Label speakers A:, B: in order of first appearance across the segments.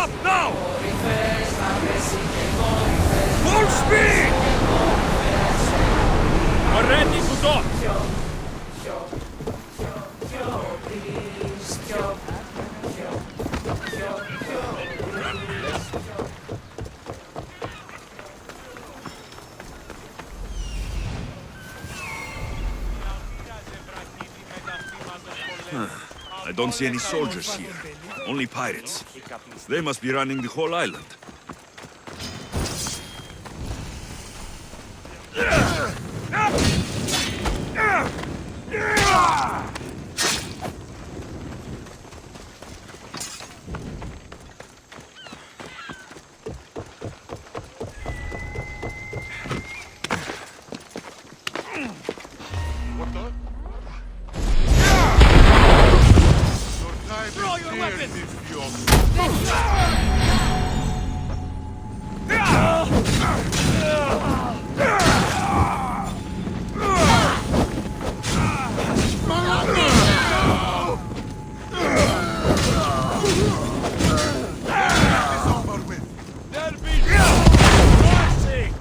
A: Stop now! Full speed! We're ready to dock!
B: I don't see any soldiers here. Only pirates. They must be running the whole island.
A: Throw your weapons! There'll be no mercy!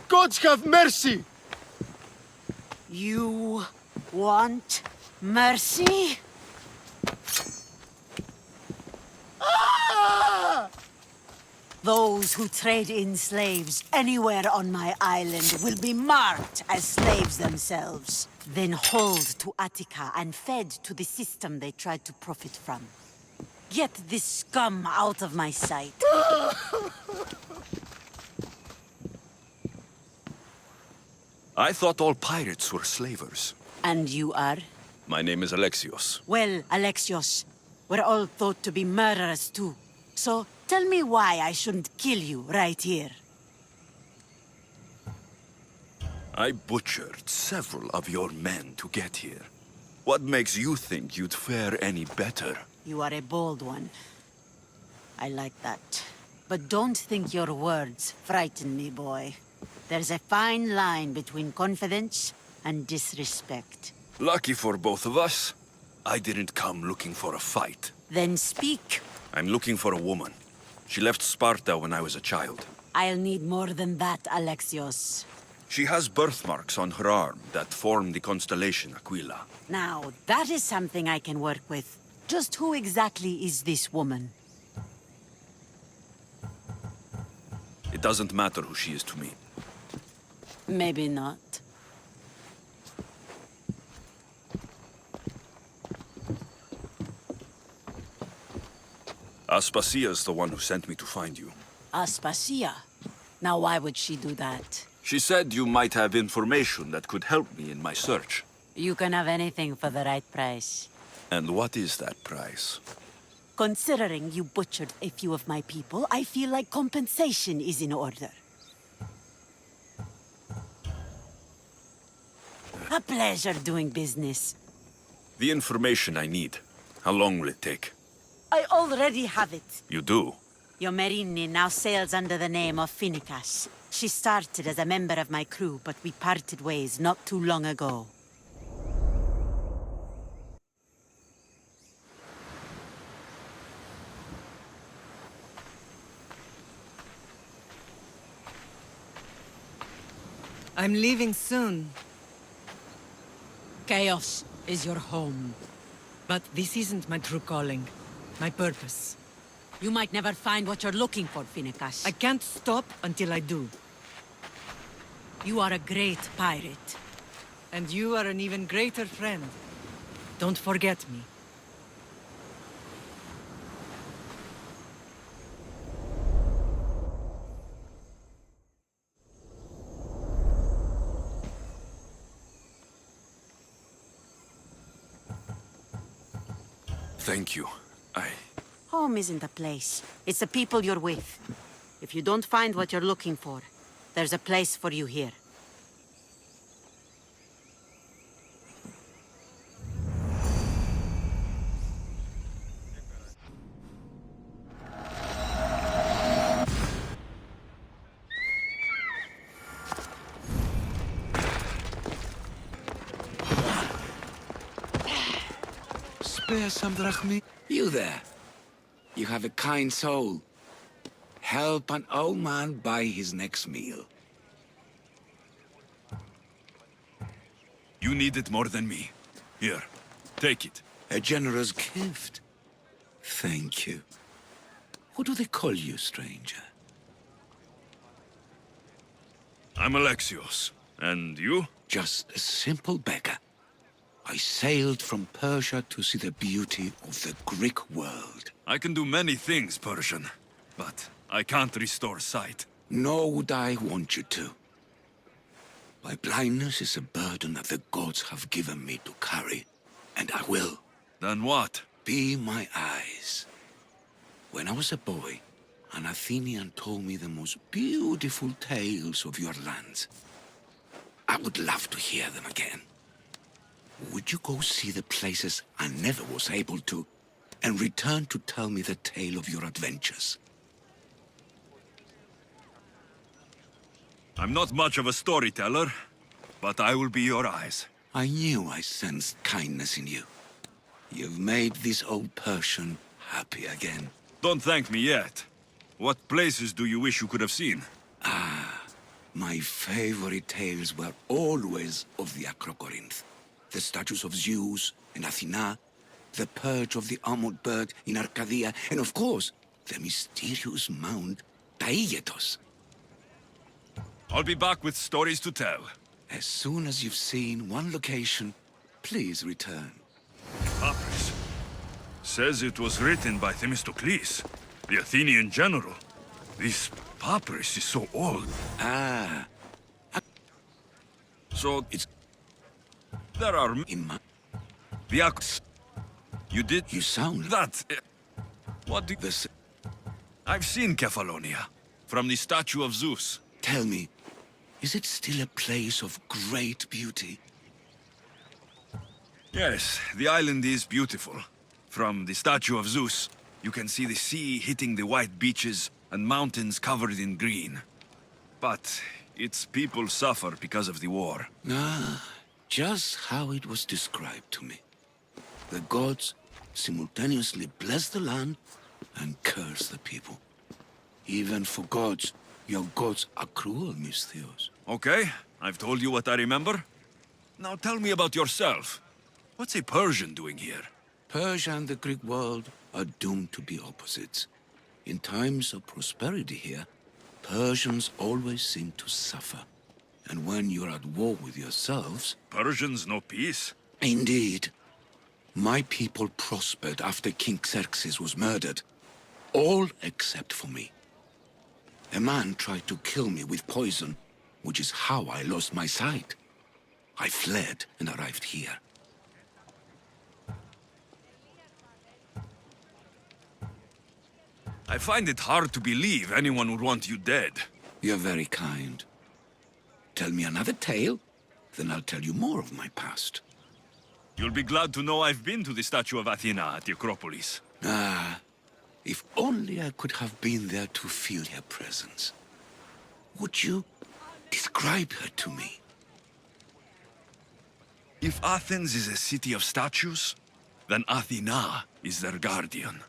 C: Gods have mercy!
D: You want mercy? Those who trade in slaves anywhere on my island will be marked as slaves themselves, then hauled to Attica and fed to the system they tried to profit from. Get this scum out of my sight.
B: I thought all pirates were slavers.
D: And you are?
B: My name is Alexios.
D: Well, Alexios, we're all thought to be murderers too. So tell me why I shouldn't kill you right here.
B: I butchered several of your men to get here. What makes you think you'd fare any better?
D: You are a bold one. I like that. But don't think your words frighten me, boy. There's a fine line between confidence and disrespect.
B: Lucky for both of us, I didn't come looking for a fight.
D: Then speak.
B: I'm looking for a woman. She left Sparta when I was a child.
D: I'll need more than that, Alexios.
B: She has birthmarks on her arm that form the constellation Aquila.
D: Now, that is something I can work with. Just who exactly is this woman?
B: It doesn't matter who she is to me.
D: Maybe not.
B: Aspasia's the one who sent me to find you.
D: Aspasia? Now why would she do that?
B: She said you might have information that could help me in my search.
D: You can have anything for the right price.
B: And what is that price?
D: Considering you butchered a few of my people, I feel like compensation is in order. A pleasure doing business.
B: The information I need. How long will it take?
D: I already have it.
B: You do?
D: Yomerini now sails under the name of Finicas. She started as a member of my crew, but we parted ways not too long ago.
E: I'm leaving soon,
D: Chaos is your home.
E: but this isn't my true calling. My purpose.
D: You might never find what you're looking for, Finicus.
E: I can't stop until I do.
D: You are a great pirate.
E: And you are an even greater friend. Don't forget me.
B: Thank you.
D: Home isn't a place. It's the people you're with. If you don't find what you're looking for, there's a place for you here.
F: Spare some drachmi. You there. You have a kind soul. Help an old man buy his next meal.
B: You need it more than me. Here, take it.
F: A generous gift. Thank you. What do they call you, stranger?
B: I'm Alexios. And you?
F: Just a simple beggar. I sailed from Persia to see the beauty of the Greek world.
B: I can do many things, Persian. But I can't restore sight.
F: Nor would I want you to. My blindness is a burden that the gods have given me to carry. And I will.
B: Then what?
F: Be my eyes. When I was a boy, an Athenian told me the most beautiful tales of your lands. I would love to hear them again. Would you go see the places I never was able to, and return to tell me the tale of your adventures?
B: I'm not much of a storyteller, but I will be your eyes.
F: I knew I sensed kindness in you. You've made this old Persian happy again.
B: Don't thank me yet. What places do you wish you could have seen?
F: My favorite tales were always of the Acrocorinth. The statues of Zeus and Athena, the perch of the armored bird in Arcadia, and of course, the mysterious mound Taigetos.
B: I'll be back with stories to tell.
F: As soon as you've seen one location, please return.
B: Papyrus. Says it was written by Themistocles, the Athenian general. This papyrus is so old. So
F: It's
B: there are
F: in my...
B: the acts. You did
F: You sound...
B: that. What do
F: This...
B: I've seen Kephallonia from the statue of Zeus.
F: Tell me, is it still a place of great beauty?
B: Yes, the island is beautiful. From the statue of Zeus, you can see the sea hitting the white beaches and mountains covered in green. But its people suffer because of the war.
F: Just how it was described to me. The gods simultaneously bless the land and curse the people. Even for gods, your gods are cruel, Misthios.
B: Okay, I've told you what I remember. Now tell me about yourself. What's a Persian doing here?
F: Persia and the Greek world are doomed to be opposites. In times of prosperity here, Persians always seem to suffer. And when you're at war with yourselves...
B: Persians know peace?
F: Indeed. My people prospered after King Xerxes was murdered. All except for me. A man tried to kill me with poison, which is how I lost my sight. I fled and arrived here.
B: I find it hard to believe anyone would want you dead.
F: You're very kind. Tell me another tale, then I'll tell you more of my past.
B: You'll be glad to know I've been to the statue of Athena at the Acropolis.
F: If only I could have been there to feel her presence. Would you describe her to me?
B: If Athens is a city of statues, then Athena is their guardian.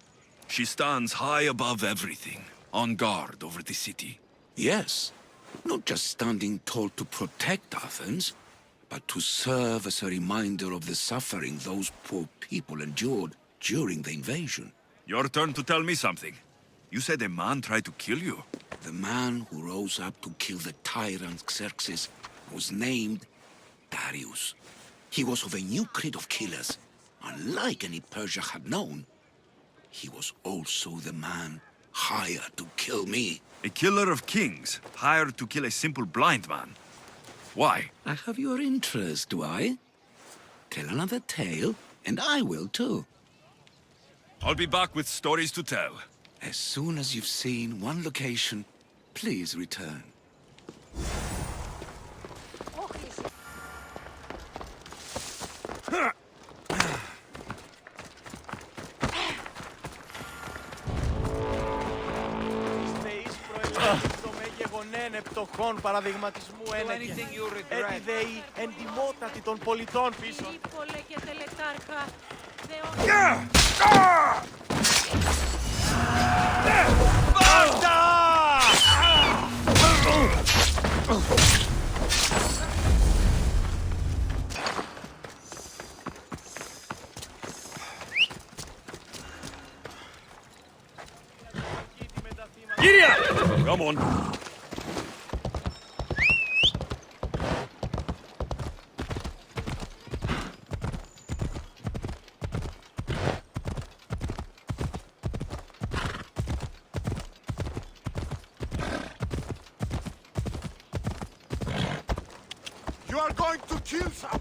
B: She stands high above everything, on guard over the city.
F: Yes, Not just standing tall to protect Athens, but to serve as a reminder of the suffering those poor people endured during the invasion.
B: Your turn to tell me something. You said a man tried to kill you.
F: The man who rose up to kill the tyrant Xerxes was named Darius. He was of a new creed of killers, unlike any Persia had known. He was also the man hired to kill me.
B: A killer of kings, hired to kill a simple blind man. Why?
F: I have your interest, do I? Tell another tale, and I will too.
B: I'll be back with stories to tell.
F: As soon as you've seen one location, please return.
C: Πτωχών παραδειγματισμού ένεκε. Έτι δεοι εντιμότατη των πολιτών πίσω.
G: Ήπολε και τελετάρχα,
A: Gideon! Come on.
C: You are going to kill someone.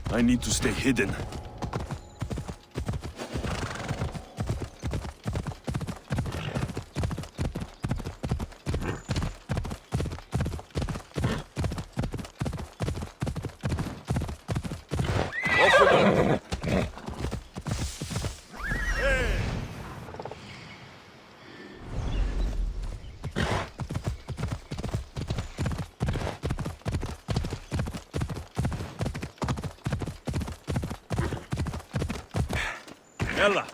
A: I need to stay hidden. Off we go. Ella.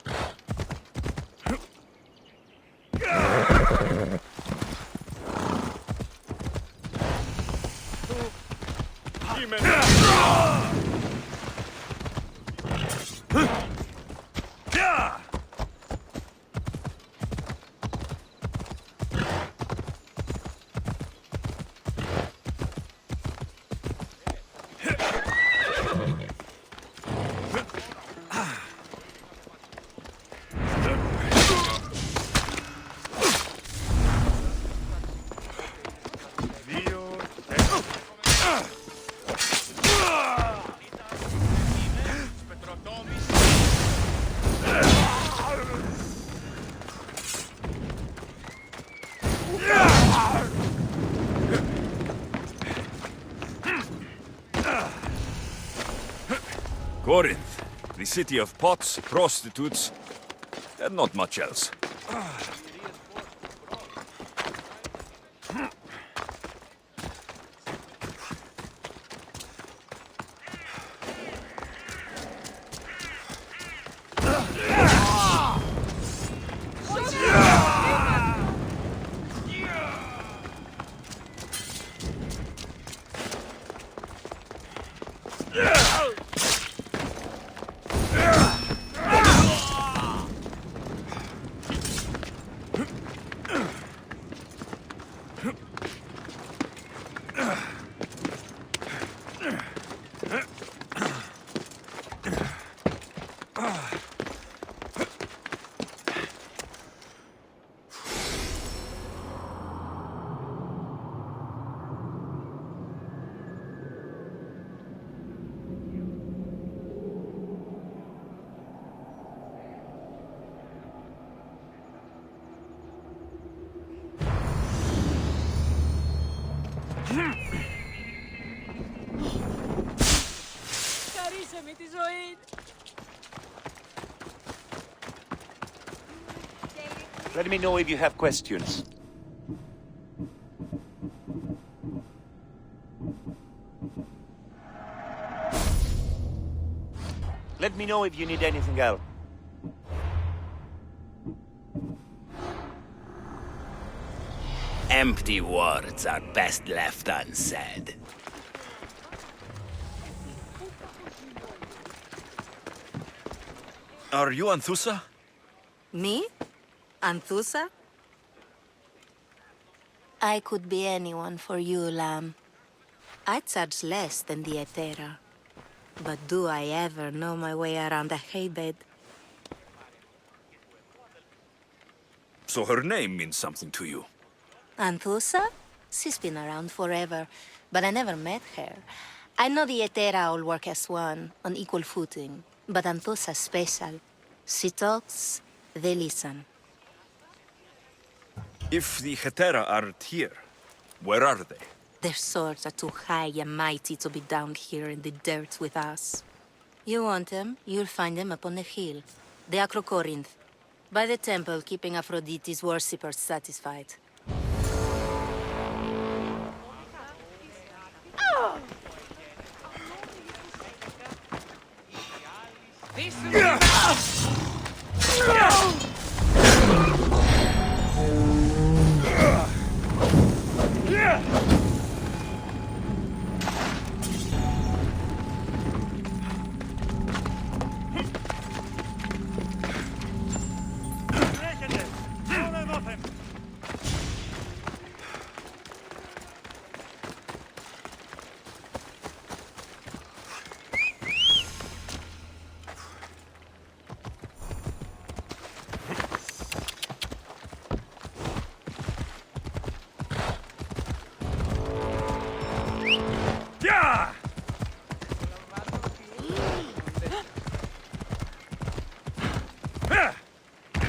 A: Corinth, the city of pots, prostitutes, and not much else.
G: Σώσε με τη ζωή.
H: Let me know if you have questions. Let me know if you need anything else.
F: Empty words are best left unsaid.
B: Are you Anthusa?
I: Me? Anthusa? I could be anyone for you, Lamb. I charge less than the Etera. But do I ever know my way around a haybed?
B: So her name means something to you.
I: Anthusa? She's been around forever, but I never met her. I know the Etera all work as one, on equal footing. But Anthusa's special. She talks, they listen.
B: If the Hetera aren't here, where are they?
I: Their swords are too high and mighty to be down here in the dirt with us. You want them, you'll find them up on the hill. The Acrocorinth. By the temple, keeping Aphrodite's worshippers satisfied.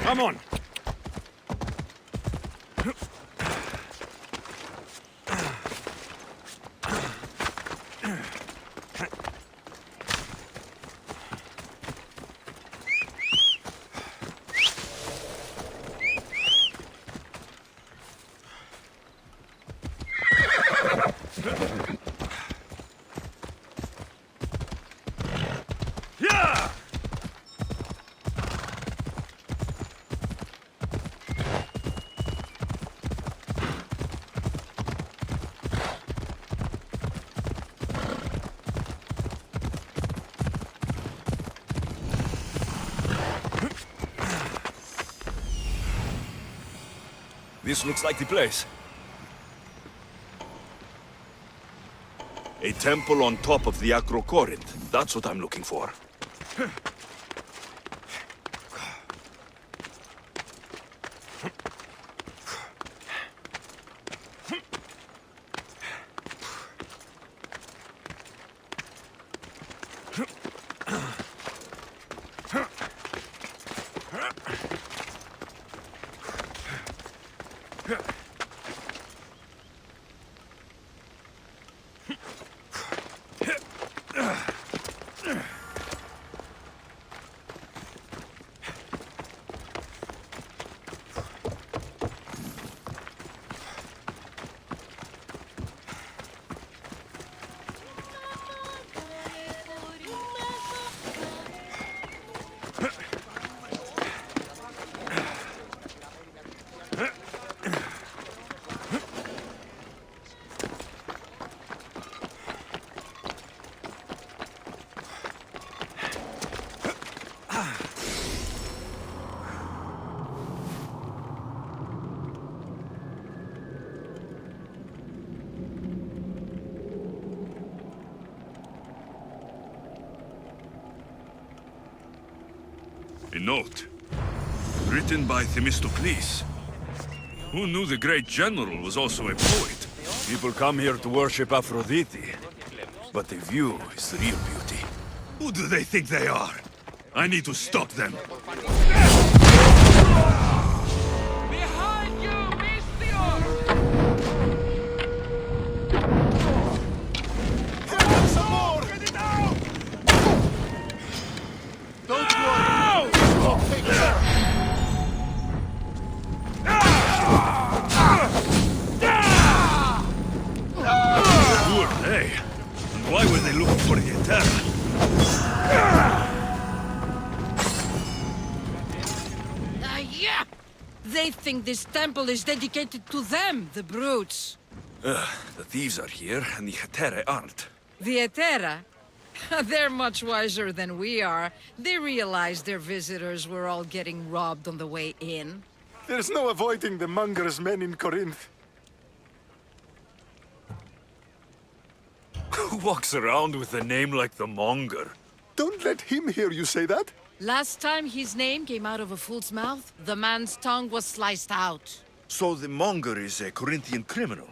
A: Come on!
B: This looks like the place. A temple on top of the Acrocorinth. That's what I'm looking for. A note. Written by Themistocles. Who knew the great general was also a poet?
A: People come here to worship Aphrodite, but the view is the real beauty.
B: Who do they think they are? I need to stop them.
C: Behind you, Misthios! Get some more! Get it out!
B: they looking for the Eterna?
E: Yeah! They think this temple is dedicated to them, the brutes.
B: The thieves are here, and the Hetere aren't.
E: The Etera? They're much wiser than we are. They realized their visitors were all getting robbed on the way in.
C: There's no avoiding the Monger's men in Corinth.
A: Who walks around with a name like the Monger?
C: Don't let him hear you say that.
E: Last time his name came out of a fool's mouth, the man's tongue was sliced out.
B: So the Monger is a Corinthian criminal?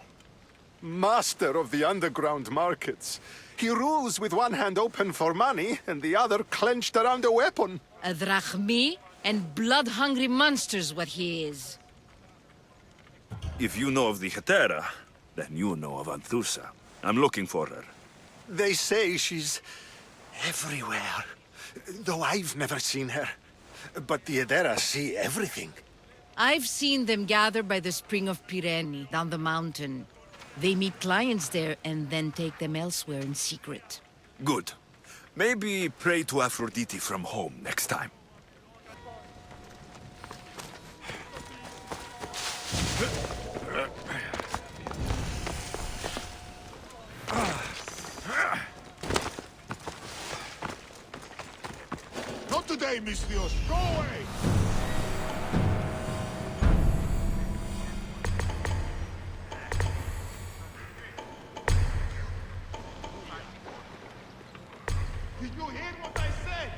C: Master of the underground markets. He rules with one hand open for money and the other clenched around a weapon.
E: A drachmi and blood-hungry monster's what he is.
B: If you know of the Hetera, then you know of Anthusa. I'm looking for her.
C: They say she's everywhere, though I've never seen her. But the Edera see everything.
E: I've seen them gather by the spring of Pirene, down the mountain. They meet clients there and then take them elsewhere in secret.
B: Good. Maybe pray to Aphrodite from home next time.
C: Not today, Misthios. Go away! Did you hear what I said?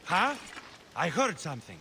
J: Huh? I heard something.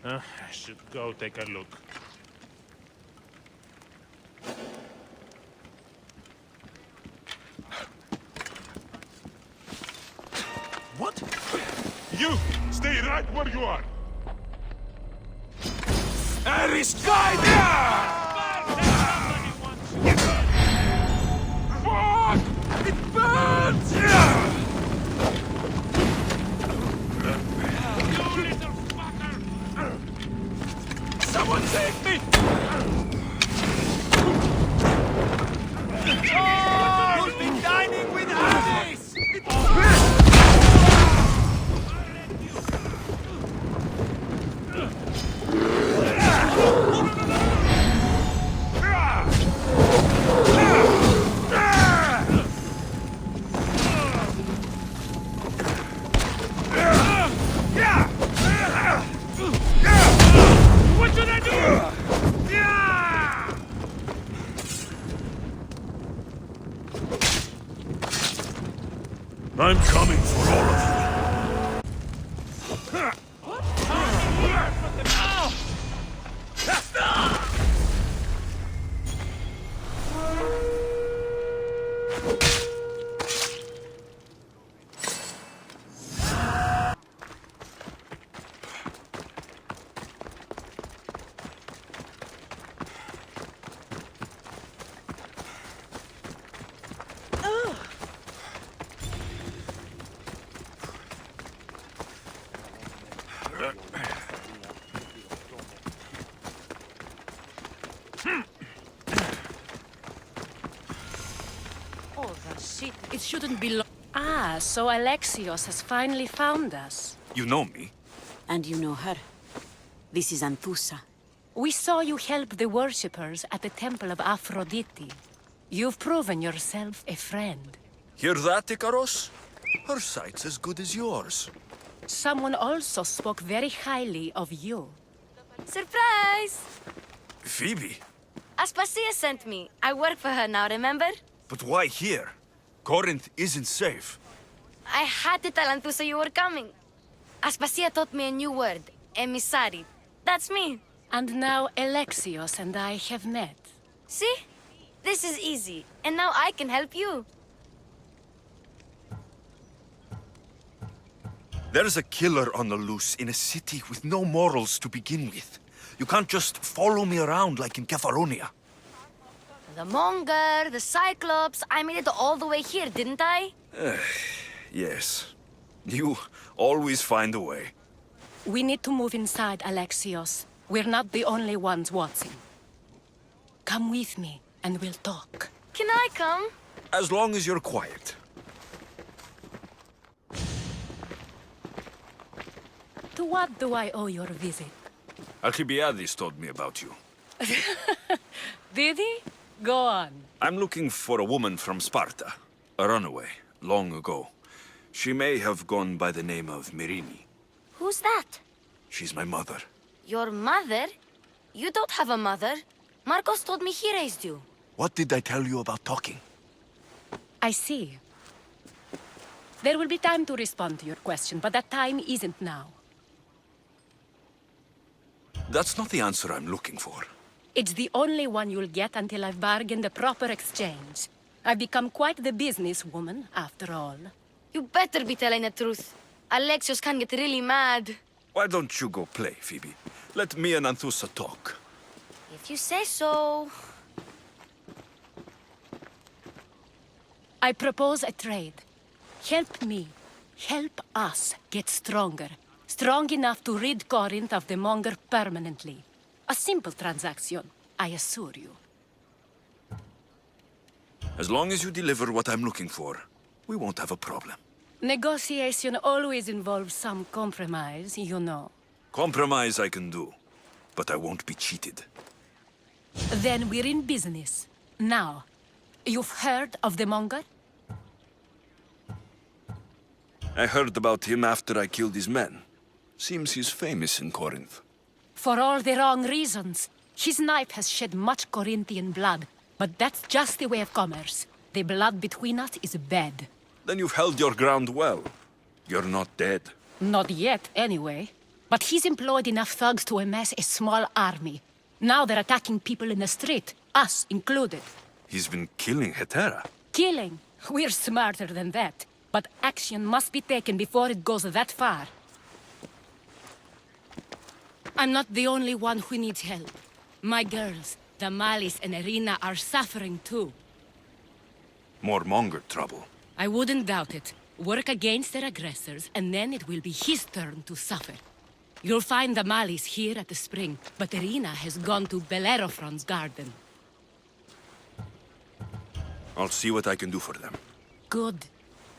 J: I should go take a look. What? You! Stay right where you are! Fuck! It burns! You little fucker! Someone save me! Oh! You'll be dining with Odyssey! What should I do?
B: I'm coming for all of you.
E: Oh, the shit. It shouldn't be long.
G: Ah, so Alexios has finally found us.
B: You know me?
D: And you know her. This is Anthusa.
G: We saw you help the worshippers at the Temple of Aphrodite. You've proven yourself a friend.
B: Hear that, Ikaros? Her sight's as good as yours.
G: Someone also spoke very highly of you.
K: Surprise!
B: Phoebe?
K: Aspasia sent me. I work for her now, remember?
B: But why here? Corinth isn't safe.
K: I had to tell Anthusa you were coming. Aspasia taught me a new word, emissary. That's me.
G: And now Alexios and I have met.
K: See? This is easy. And now I can help you.
B: There's a killer on the loose in a city with no morals to begin with. You can't just follow me around like in Kefalonia.
K: The Monger, the Cyclops, I made it all the way here, didn't I?
B: Yes. You always find a way.
G: We need to move inside, Alexios. We're not the only ones watching. Come with me, and we'll talk.
K: Can I come?
B: As long as you're quiet.
G: To what do I owe your visit?
B: Alcibiades told me about you.
G: Did he? Go on.
B: I'm looking for a woman from Sparta. A runaway, long ago. She may have gone by the name of Myrine.
K: Who's that?
B: She's my mother.
K: Your mother? You don't have a mother. Marcos told me he raised you.
B: What did I tell you about talking?
G: I see. There will be time to respond to your question, but that time isn't now.
B: That's not the answer I'm looking for.
G: It's the only one you'll get until I've bargained a proper exchange. I've become quite the businesswoman, after all.
K: You better be telling the truth. Alexios can get really mad.
B: Why don't you go play, Phoebe? Let me and Anthusa talk.
K: If you say so.
G: I propose a trade. Help me. Help us get stronger. Strong enough to rid Corinth of the Monger permanently. A simple transaction, I assure you.
B: As long as you deliver what I'm looking for, we won't have a problem.
G: Negotiation always involves some compromise, you know.
B: Compromise I can do, but I won't be cheated.
G: Then we're in business. Now, you've heard of the Monger?
B: I heard about him after I killed his men. Seems he's famous in Corinth.
G: For all the wrong reasons. His knife has shed much Corinthian blood, but that's just the way of commerce. The blood between us is bad.
B: Then you've held your ground well. You're not dead.
G: Not yet, anyway. But he's employed enough thugs to amass a small army. Now they're attacking people in the street, us included.
B: He's been killing Hetera.
G: Killing? We're smarter than that. But action must be taken before it goes that far. I'm not the only one who needs help. My girls, Damalis and Irina, are suffering too.
B: More Monger trouble.
G: I wouldn't doubt it. Work against their aggressors, and then it will be his turn to suffer. You'll find Damalis here at the spring, but Irina has gone to Bellerophon's garden.
B: I'll see what I can do for them.
G: Good.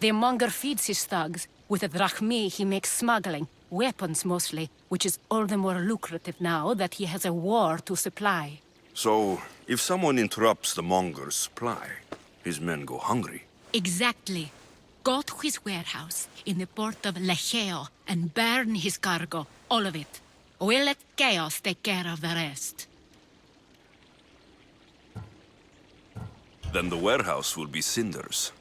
G: The Monger feeds his thugs. With the drachmi, he makes smuggling. Weapons, mostly, which is all the more lucrative now that he has a war to supply.
B: So, if someone interrupts the Monger's supply, his men go hungry.
G: Exactly. Go to his warehouse in the port of Lecheo and burn his cargo, all of it. We'll let chaos take care of the rest.
B: Then the warehouse will be cinders.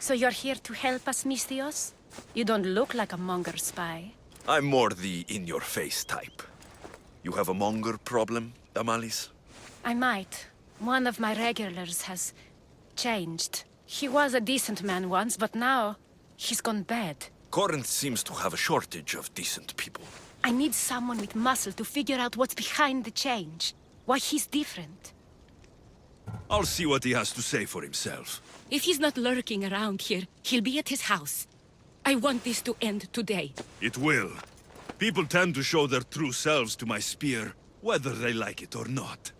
G: So you're here to help us, Misthios? You don't look like a Monger spy.
B: I'm more the in-your-face type. You have a Monger problem, Damalis?
G: I might. One of my regulars has changed. He was a decent man once, but now he's gone bad.
B: Corinth seems to have a shortage of decent people.
G: I need someone with muscle to figure out what's behind the change. Why he's different.
B: I'll see what he has to say for himself.
G: If he's not lurking around here, he'll be at his house. I want this to end today.
B: It will. People tend to show their true selves to my spear, whether they like it or not.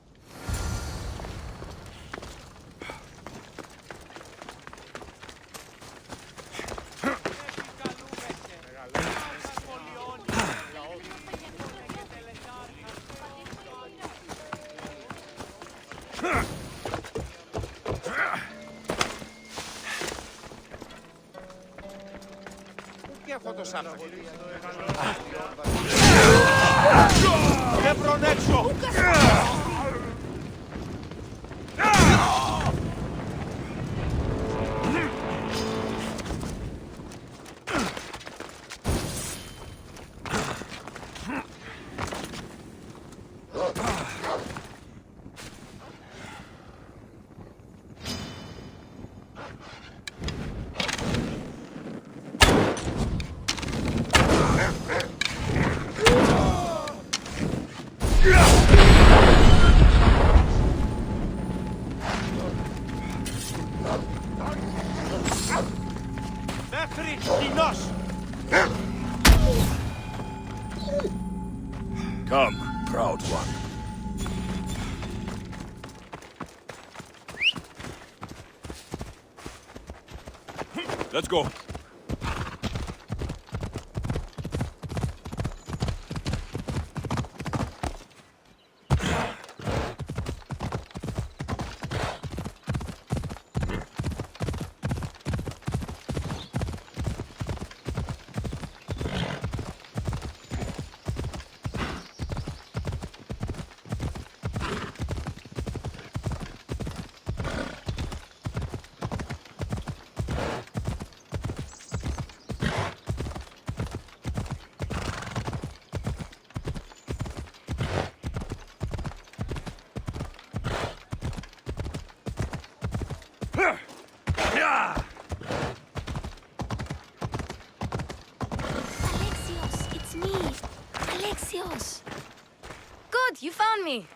B: Come, proud one. Let's go.
K: Alexios, it's me. Alexios. Good, you found me.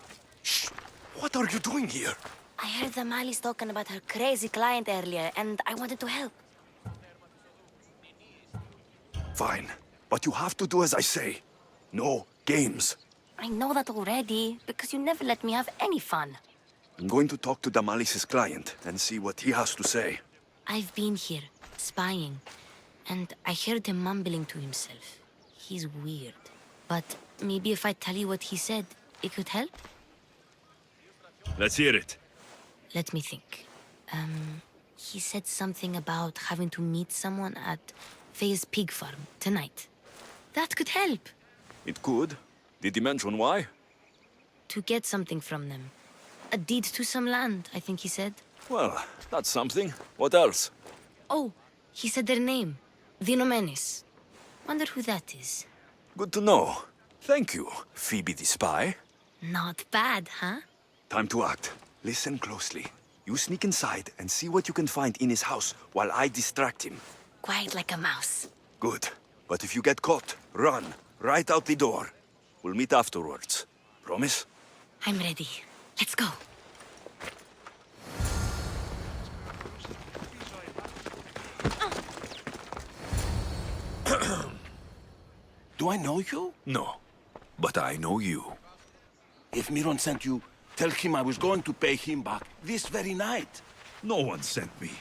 C: Shh! What are you doing here?
K: I heard Damalis talking about her crazy client earlier, and I wanted to help.
C: Fine, but you have to do as I say. No games.
K: I know that already, because you never let me have any fun.
C: I'm going to talk to Damalis' client and see what he has to say.
K: I've been here, spying. and I heard him mumbling to himself. He's weird. But maybe if I tell you what he said, it could help?
B: Let's hear it.
K: Let me think. He said something about having to meet someone at Faye's pig farm tonight. That could help.
A: It could. Did he mention why?
K: To get something from them. A deed to some land, I think he said.
A: Well, that's something. What else?
K: Oh, he said their name. Vinomenes. Wonder who that is.
A: Good to know. Thank you, Phoebe the spy.
K: Not bad, huh?
A: Time to act. Listen closely. You sneak inside and see what you can find in his house while I distract him.
K: Quiet like a mouse.
A: Good. But if you get caught, run. Right out the door. We'll meet afterwards. Promise?
K: I'm ready. Let's go.
F: Do I know you?
A: No. But I know you.
F: If Miron sent you, tell him I was going to pay him back this very night.
B: No one sent me.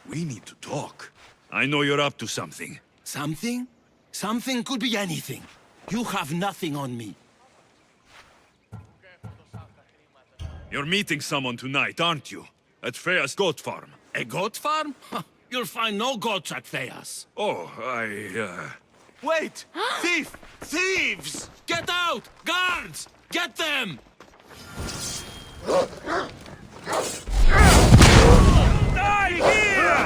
B: We need to talk. I know you're up to something.
F: Something? Something could be anything. You have nothing on me.
B: You're meeting someone tonight, aren't you? At Freya's goat farm.
F: A goat farm? You'll find no goats at Thea's.
B: Oh,
F: Wait! Thief! Thieves! Get out! Guards! Get them!
B: Die here!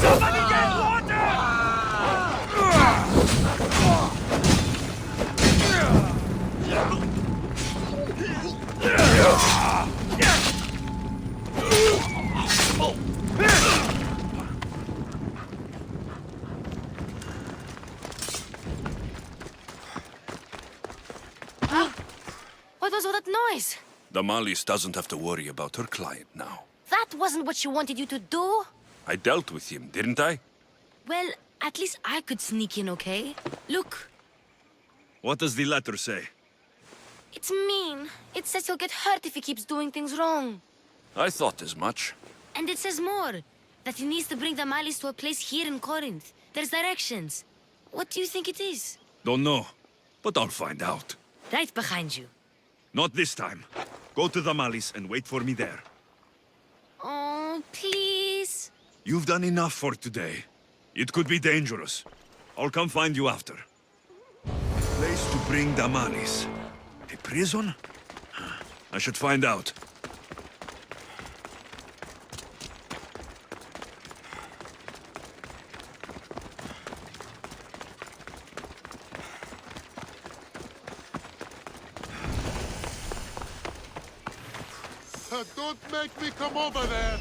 B: Somebody get water!
K: What was all that noise?
B: Damalis doesn't have to worry about her client now.
K: That wasn't what she wanted you to do.
B: I dealt with him, didn't I?
K: Well, at least I could sneak in, okay? Look,
B: What does the letter say?
K: it's mean. It says he'll get hurt if he keeps doing things wrong.
B: I thought as much.
K: And it says more. That he needs to bring the Malis to a place here in Corinth. There's directions. What do you think it is?
B: Don't know, but I'll find out.
K: Right behind you.
B: Not this time. Go to Damalis and wait for me there.
K: Oh, please.
B: You've done enough for today. It could be dangerous. I'll come find you after. Place to bring Damalis. A prison? I should find out.
J: Don't make me come over there!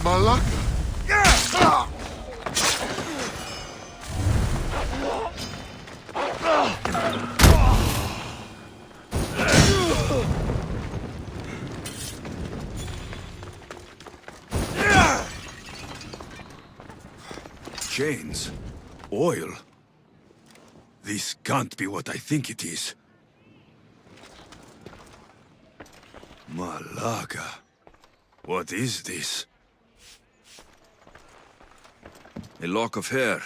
J: Malaka!
B: Chains? Oil? This can't be what I think it is. Malaga. What is this? A lock of hair.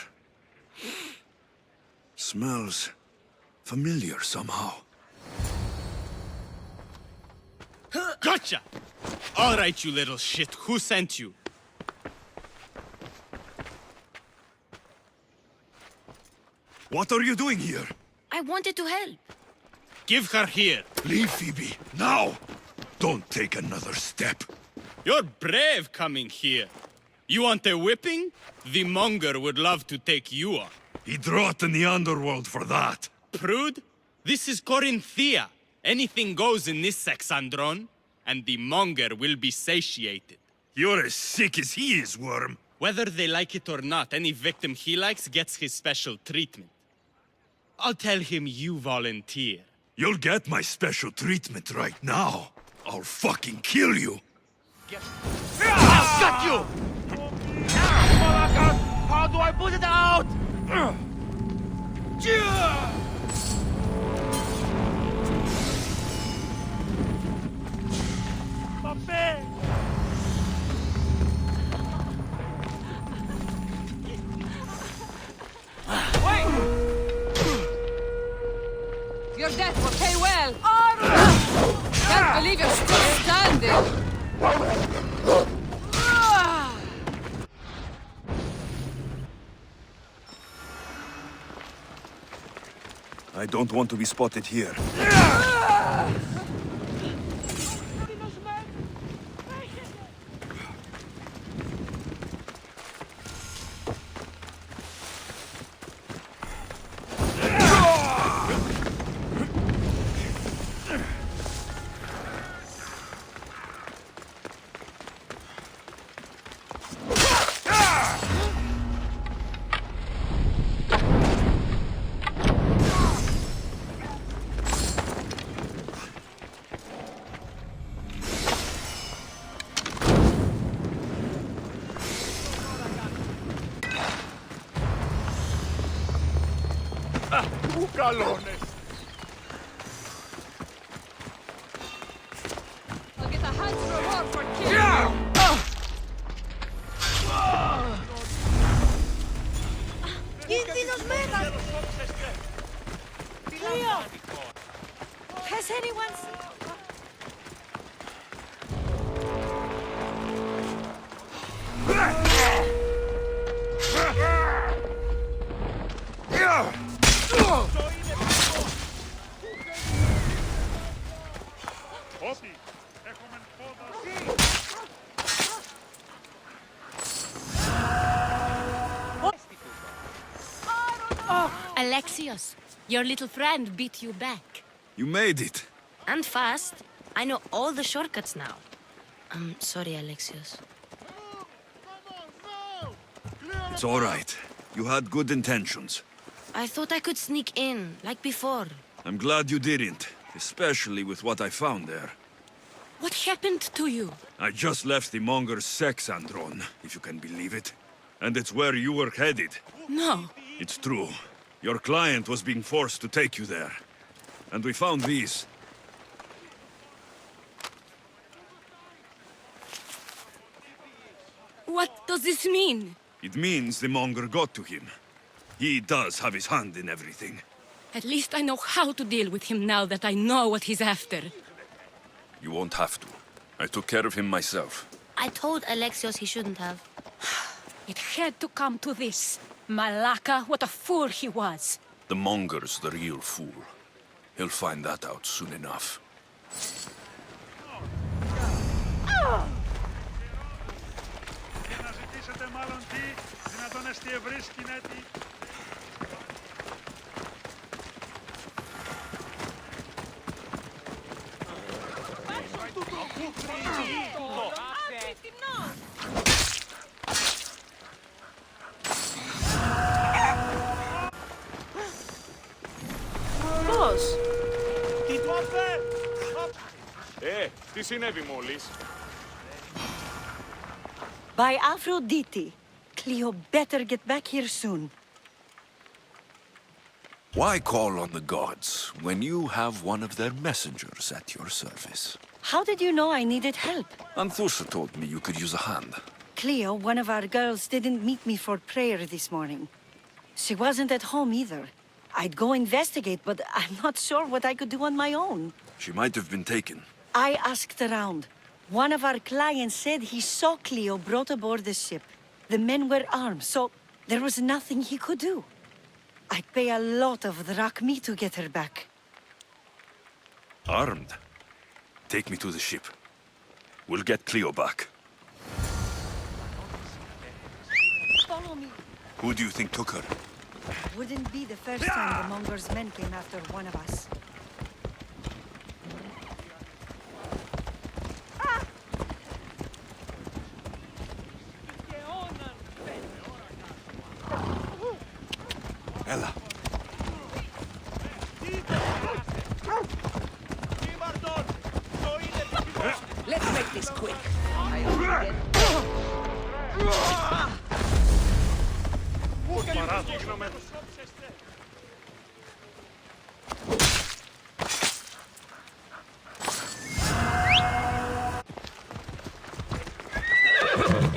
B: Smells familiar somehow.
L: Gotcha! All right, you little shit. Who sent you?
B: What are you doing here?
K: I wanted to help.
L: Give her here.
B: Leave, Phoebe, now! Don't take another step.
L: You're brave coming here. You want a whipping? The Monger would love to take you on.
B: He'd rot in the underworld for that.
L: Prude, this is Corinthia. Anything goes in this Sexandron, and the Monger will be satiated.
B: You're as sick as he is, Worm.
L: Whether they like it or not, any victim he likes gets his special treatment. I'll tell him you volunteer.
B: You'll get my special treatment right now. I'll fucking kill you.
L: I'll cut you!
E: That will pay well. Can't believe you're still standing.
A: I don't want to be spotted here.
J: Bugalones!
E: I'll get a hand's reward for killing
D: Has anyone seen...
J: Ότι έχουμε πόδα.
G: Oh, Alexios, your little friend beat you back.
B: You made it.
K: And fast. I know all the shortcuts now. I'm sorry, Alexios.
B: It's all right. You had good intentions.
K: I thought I could sneak in, like before.
B: I'm glad you didn't, especially with what I found there.
G: What happened to you?
B: I just left the Monger's sex andron, if you can believe it. And it's where you were headed.
G: No.
B: It's true. Your client was being forced to take you there. And we found these.
G: What does this mean?
B: It means the Monger got to him. He does have his hand in everything.
G: At least I know how to deal with him now that I know what he's after.
B: You won't have to. I took care of him myself.
K: I told Alexios he shouldn't have.
G: It had to come to this. Malaka, what a fool he was.
B: The Monger's the real fool. He'll find that out soon enough.
J: Και να ζητήσετε μάλλον τι, δυνατόν εστί ευρύ σκηνέτη.
E: Πώς?
J: Τι του αφέ! Τι συνέβη μόλις?
D: By Aphrodite. Cleo better get back here soon.
A: Why call on the gods when you have one of their messengers at your service?
D: How did you know I needed help?
A: Anthusa told me you could use a hand.
D: Cleo, one of our girls, didn't meet me for prayer this morning. She wasn't at home either. I'd go investigate, but I'm not sure what I could do on my own.
B: She might have been taken.
D: I asked around. One of our clients said he saw Cleo brought aboard the ship. The men were armed, so there was nothing he could do. I'd pay a lot of drachmi to get her back.
B: Armed? Take me to the ship. We'll get Cleo back.
D: Follow me.
B: Who do you think took her?
D: Wouldn't be the first time the Monger's men came after one of us.
A: Ella.
E: Let's make this quick.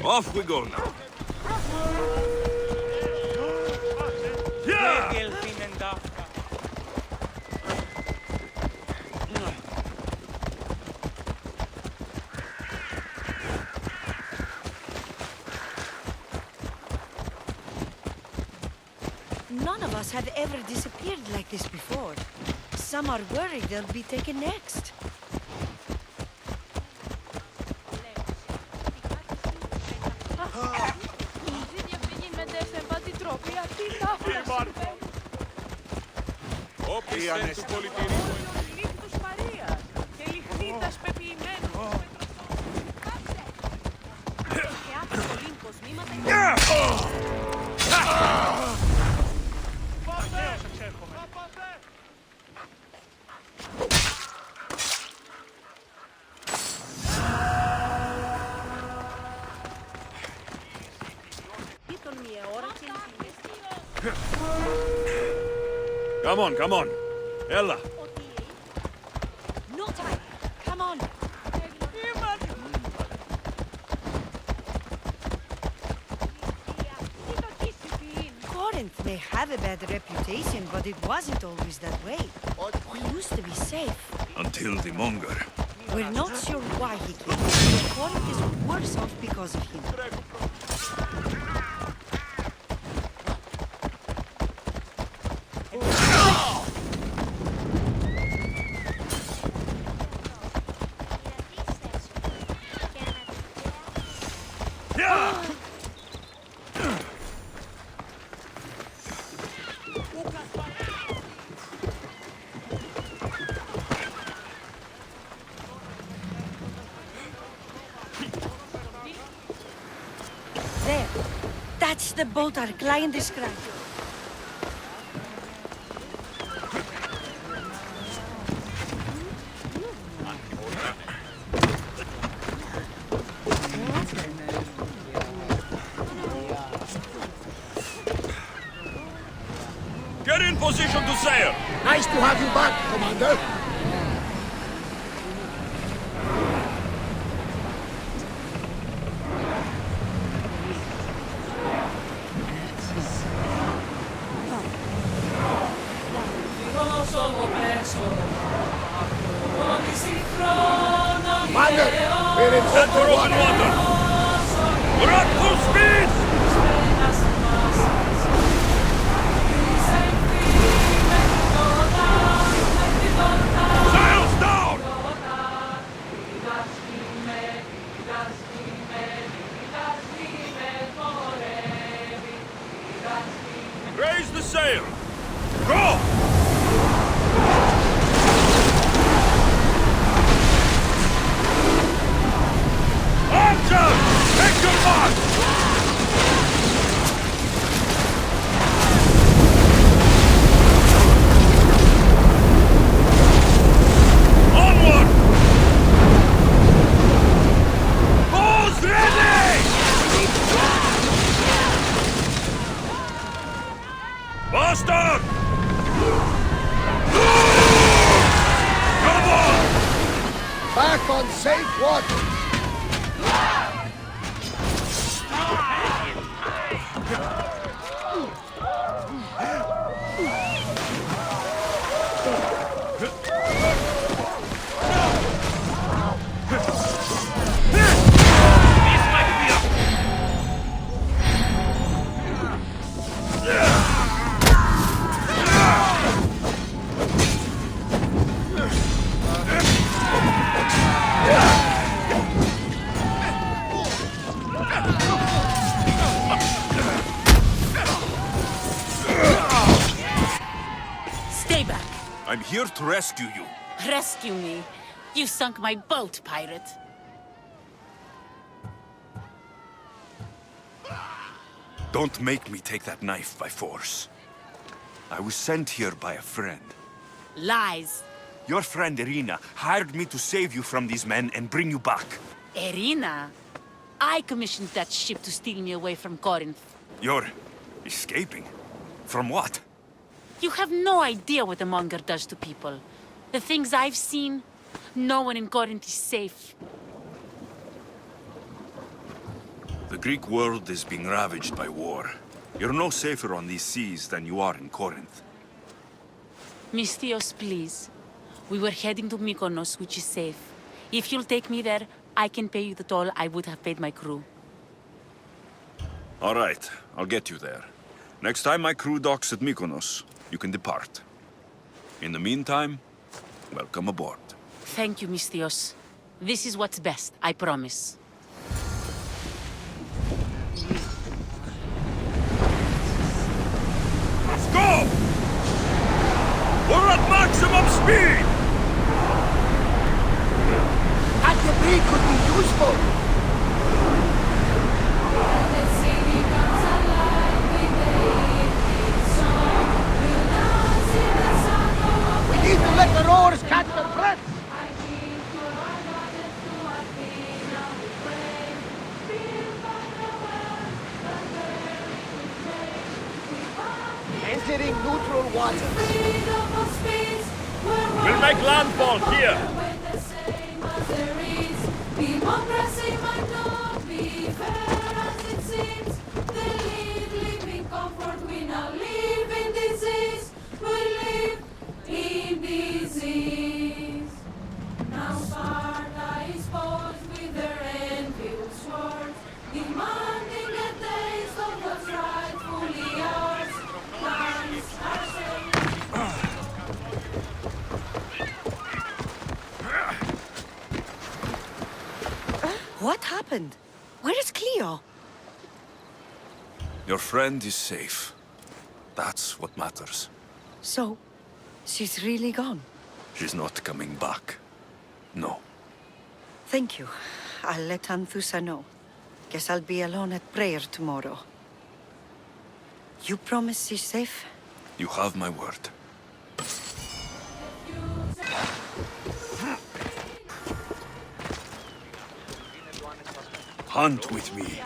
B: Off we go now.
D: None of us have ever disappeared like this before. Some are worried they'll be taken next.
B: Come on. Ella.
D: No time! Come on! Corinth may have a bad reputation, but it wasn't always that way. We used to be safe.
B: Until the Monger.
D: We're not sure why he came, but Corinth is worse off because of him. There. That's the boat our client described.
B: Get in position to sail!
C: Nice to have you back, Commander. Commander, we're in open water.
B: We're at full speed! Sails down! Raise the sail! Go! Archer! Take your mark! Onward! Bows ready! Bastard! Come on!
C: Back on safe water.
G: Stay back.
B: I'm here to rescue you.
G: Rescue me. You sunk my boat, pirate.
A: Don't make me take that knife by force. I was sent here by a friend.
G: Lies.
A: Your friend Irina hired me to save you from these men and bring you back.
G: Irina? I commissioned that ship to steal me away from Corinth.
A: You're escaping? From what?
G: You have no idea what the Monger does to people. The things I've seen, no one in Corinth is safe.
A: The Greek world is being ravaged by war. You're no safer on these seas than you are in Corinth.
G: Misthios, please. We were heading to Mykonos, which is safe. If you'll take me there, I can pay you the toll I would have paid my crew.
A: All right, I'll get you there.
B: Next time my crew docks at Mykonos, you can depart. In the meantime, welcome aboard.
G: Thank you, Misthios. This is what's best, I promise.
B: Let's go! We're at maximum speed!
C: That debris could be useful. We need to let the rowers catch their breath. Entering neutral waters.
B: We'll make landfall here!
M: Democracy might not be fair as it seems. They live in comfort, we now live in disease. We live in disease. Now Sparta is posed with their envious swords, demanding a taste of what's rightfully ours. Lands are saved.
D: What happened? Where is Cleo?
A: Your friend is safe. That's what matters.
D: So, she's really gone?
A: She's not coming back. No.
D: Thank you. I'll let Anthusa know. Guess I'll be alone at prayer tomorrow. You promise she's safe?
A: You have my word.
B: Hunt with me.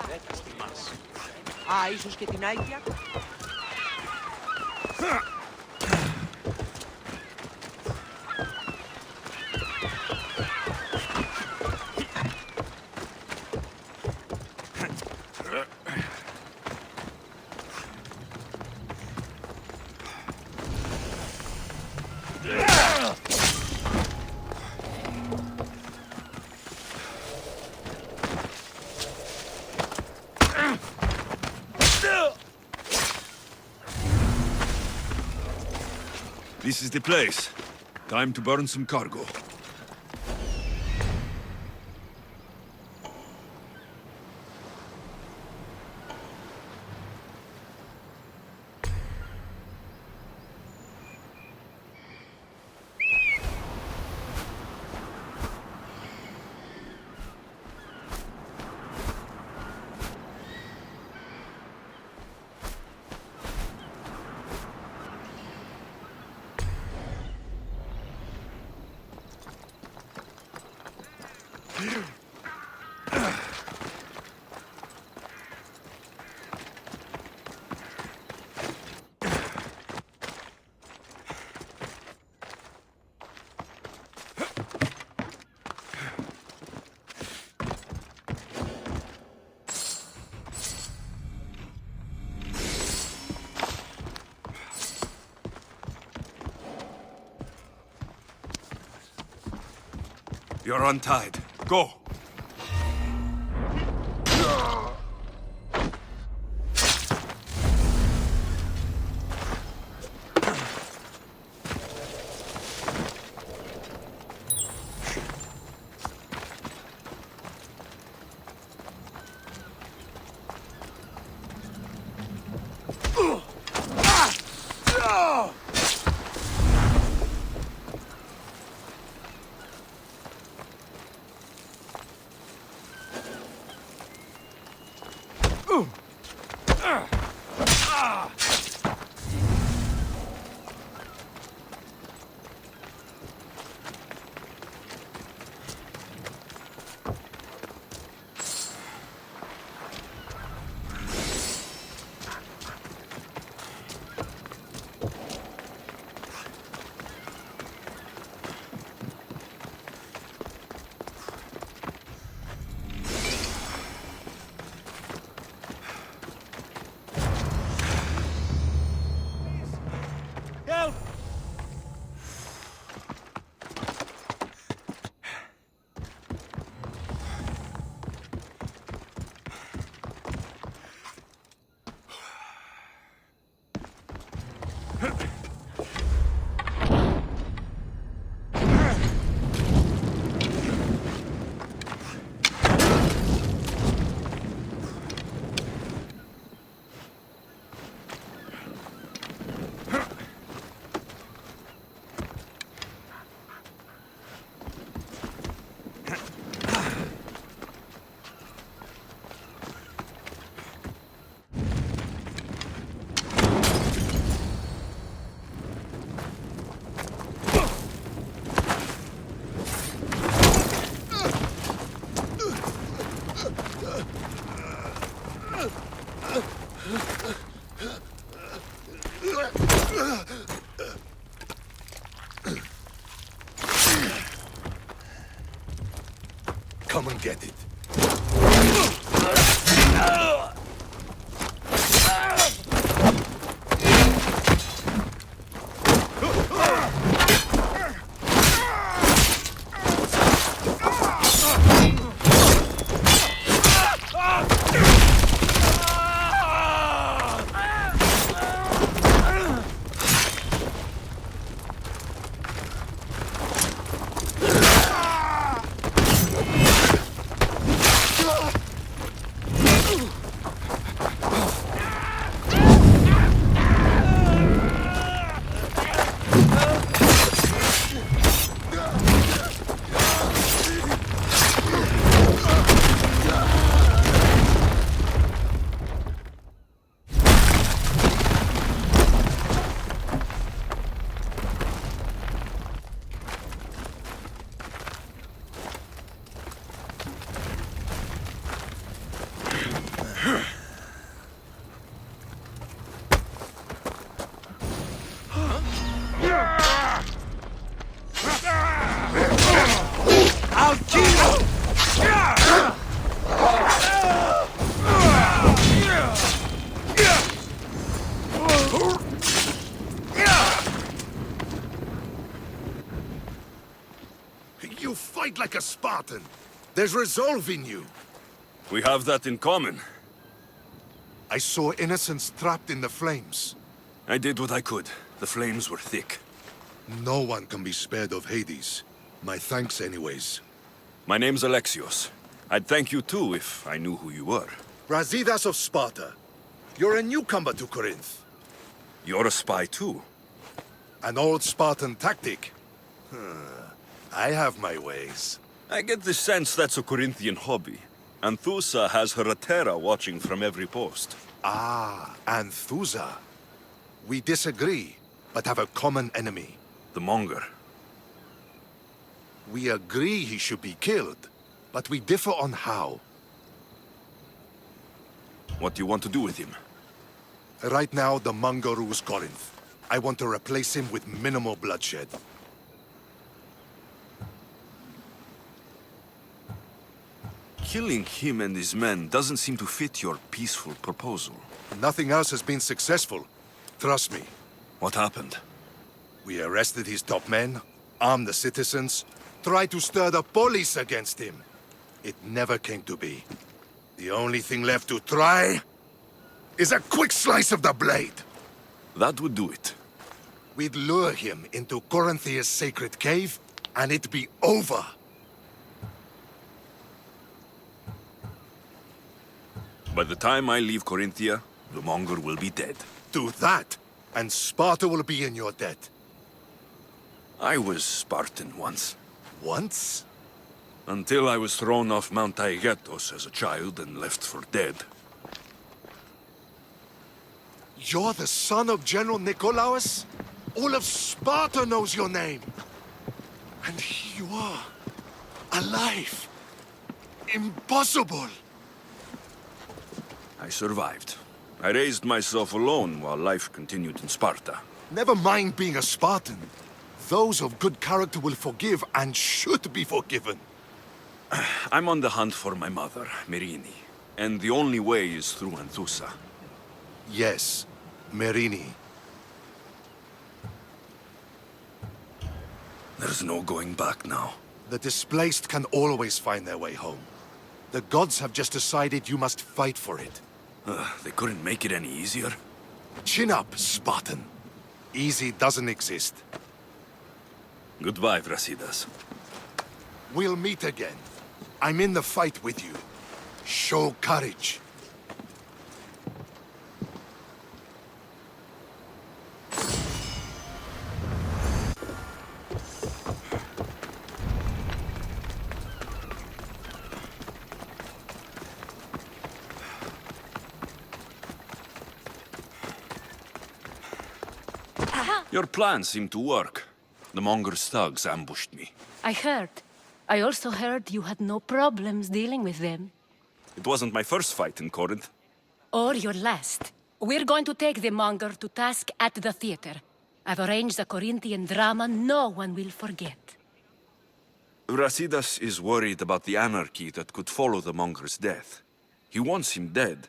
N: Α, ίσως και την Άγια.
B: This is the place. Time to burn some cargo.
A: You're untied. Go!
C: Come and get it.
M: I'll kill you!
C: You fight like a Spartan. There's resolve in you.
B: We have that in common.
C: I saw innocents trapped in the flames.
B: I did what I could. The flames were thick.
C: No one can be spared of Hades. My thanks anyways.
B: My name's Alexios. I'd thank you too if I knew who you were.
C: Brasidas of Sparta. You're a newcomer to Corinth.
B: You're a spy too.
C: An old Spartan tactic. I have my ways.
B: I get the sense that's a Corinthian hobby. Anthusa has her Atera watching from every post.
C: Ah, Anthusa. We disagree, but have a common enemy.
B: The Monger.
C: We agree he should be killed, but we differ on how.
B: What do you want to do with him?
C: Right now, the Monger rules Corinth. I want to replace him with minimal bloodshed.
B: Killing him and his men doesn't seem to fit your peaceful proposal.
C: Nothing else has been successful. Trust me.
B: What happened?
C: We arrested his top men, armed the citizens, tried to stir the police against him. It never came to be. The only thing left to try is a quick slice of the blade.
B: That would do it.
C: We'd lure him into Corinthia's sacred cave, and it'd be over.
B: By the time I leave Corinthia, the Monger will be dead.
C: Do that, and Sparta will be in your debt.
B: I was Spartan once.
C: Once?
B: Until I was thrown off Mount Taygetos as a child and left for dead.
C: You're the son of General Nikolaos? All of Sparta knows your name. And here you are, alive. Impossible.
B: I survived. I raised myself alone while life continued in Sparta.
C: Never mind being a Spartan. Those of good character will forgive and should be forgiven.
B: I'm on the hunt for my mother, Merini. And the only way is through Anthusa.
C: Yes, Merini.
B: There's no going back now.
C: The displaced can always find their way home. The gods have just decided you must fight for it.
B: They couldn't make it any easier.
C: Chin up, Spartan. Easy doesn't exist.
B: Goodbye, Brasidas.
C: We'll meet again. I'm in the fight with you. Show courage.
B: Your plan seemed to work. The Monger's thugs ambushed me.
G: I heard. I also heard you had no problems dealing with them.
B: It wasn't my first fight in Corinth.
G: Or your last. We're going to take the Monger to task at the theater. I've arranged a Corinthian drama no one will forget.
B: Brasidas is worried about the anarchy that could follow the Monger's death. He wants him dead,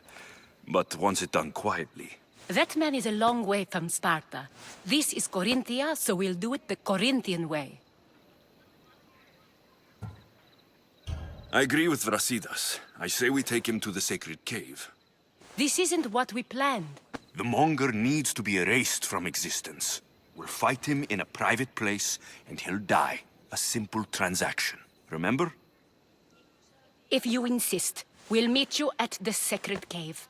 B: but wants it done quietly.
G: That man is a long way from Sparta. This is Corinthia, so we'll do it the Corinthian way.
B: I agree with Brasidas. I say we take him to the sacred cave.
G: This isn't what we planned.
A: The Monger needs to be erased from existence. We'll fight him in a private place, and he'll die. A simple transaction. Remember?
G: If you insist, we'll meet you at the sacred cave.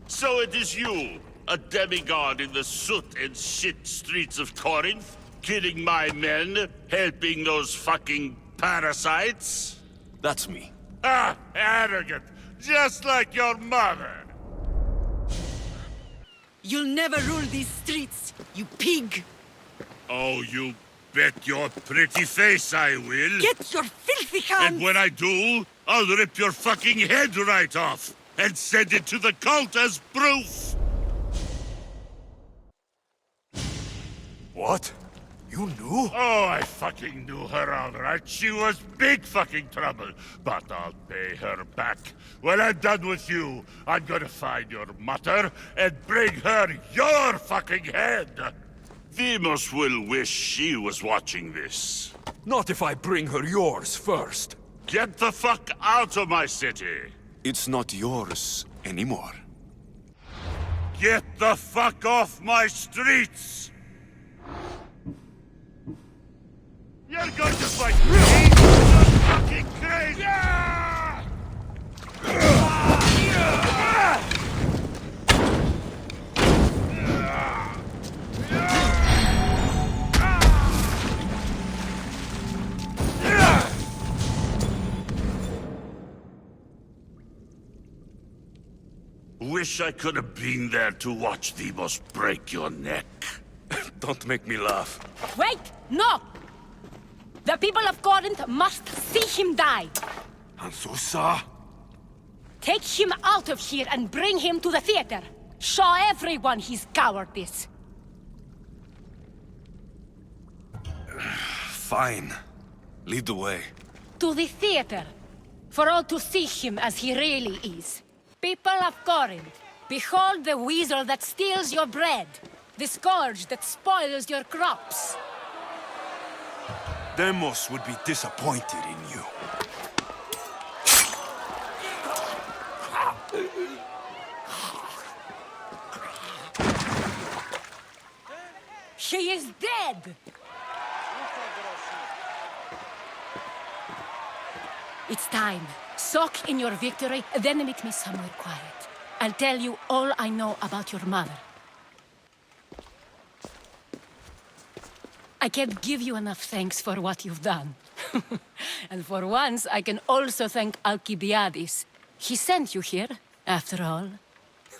O: So it is you, a demigod in the soot and shit streets of Corinth, killing my men, helping those fucking parasites?
A: That's me.
O: Ah, arrogant, just like your mother.
D: You'll never rule these streets, you pig!
O: Oh, you bet your pretty face I will.
D: Get your filthy hands!
O: And when I do, I'll rip your fucking head right off and send it to the cult as proof.
A: What? You knew?
O: Oh, I fucking knew her all right. She was big fucking trouble. But I'll pay her back. When I'm done with you, I'm gonna find your mother and bring her your fucking head. Demos will wish she was watching this.
A: Not if I bring her yours first.
O: Get the fuck out of my city.
A: It's not yours anymore.
O: Get the fuck off my streets! You're going to fight me? You're fucking crazy! Wish I could have been there to watch Demos break your neck.
A: Don't make me laugh.
G: Wait! No! The people of Corinth must see him die!
A: Anthusa?
G: Take him out of here and bring him to the theater! Show everyone his cowardice!
A: Fine. Lead the way.
G: To the theater! For all to see him as he really is. People of Corinth, behold the weasel that steals your bread, the scourge that spoils your crops.
A: Demos would be disappointed in you.
G: He is dead! It's time. Soak in your victory, then meet me somewhere quiet. I'll tell you all I know about your mother. I can't give you enough thanks for what you've done. And for once, I can also thank Alcibiades. He sent you here, after all.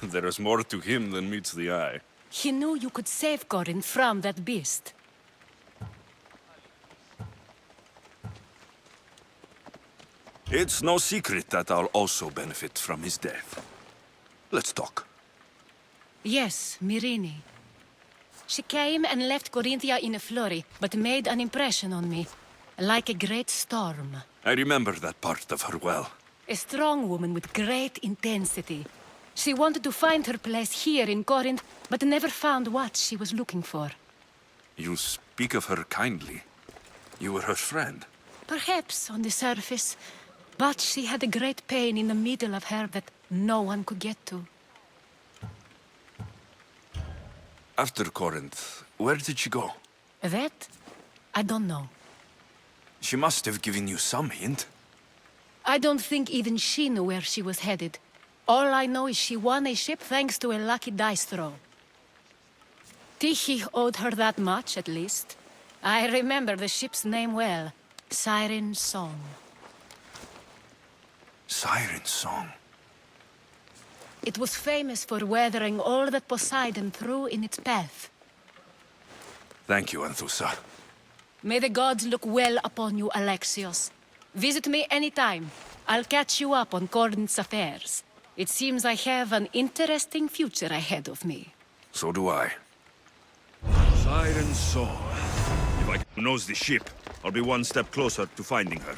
B: There is more to him than meets the eye.
G: He knew you could save Corinth from that beast.
A: It's no secret that I'll also benefit from his death. Let's talk.
G: Yes, Myrine. She came and left Corinthia in a flurry, but made an impression on me. like a great storm.
B: I remember that part of her well.
G: A strong woman with great intensity. She wanted to find her place here in Corinth, but never found what she was looking for.
B: You speak of her kindly. You were her friend.
G: Perhaps on the surface, but she had a great pain in the middle of her that no one could get to.
B: After Corinth, where did she go?
G: That? I don't know.
B: She must have given you some hint.
G: I don't think even she knew where she was headed. All I know is she won a ship thanks to a lucky dice throw. Tyche owed her that much, at least. I remember the ship's name well. Siren Song.
B: Siren Song.
G: It was famous for weathering all that Poseidon threw in its path.
B: Thank you, Anthusa.
G: May the gods look well upon you, Alexios. Visit me anytime. I'll catch you up on Corinth's affairs. It seems I have an interesting future ahead of me.
B: So do I. Siren Song. If I can nose the ship, I'll be one step closer to finding her.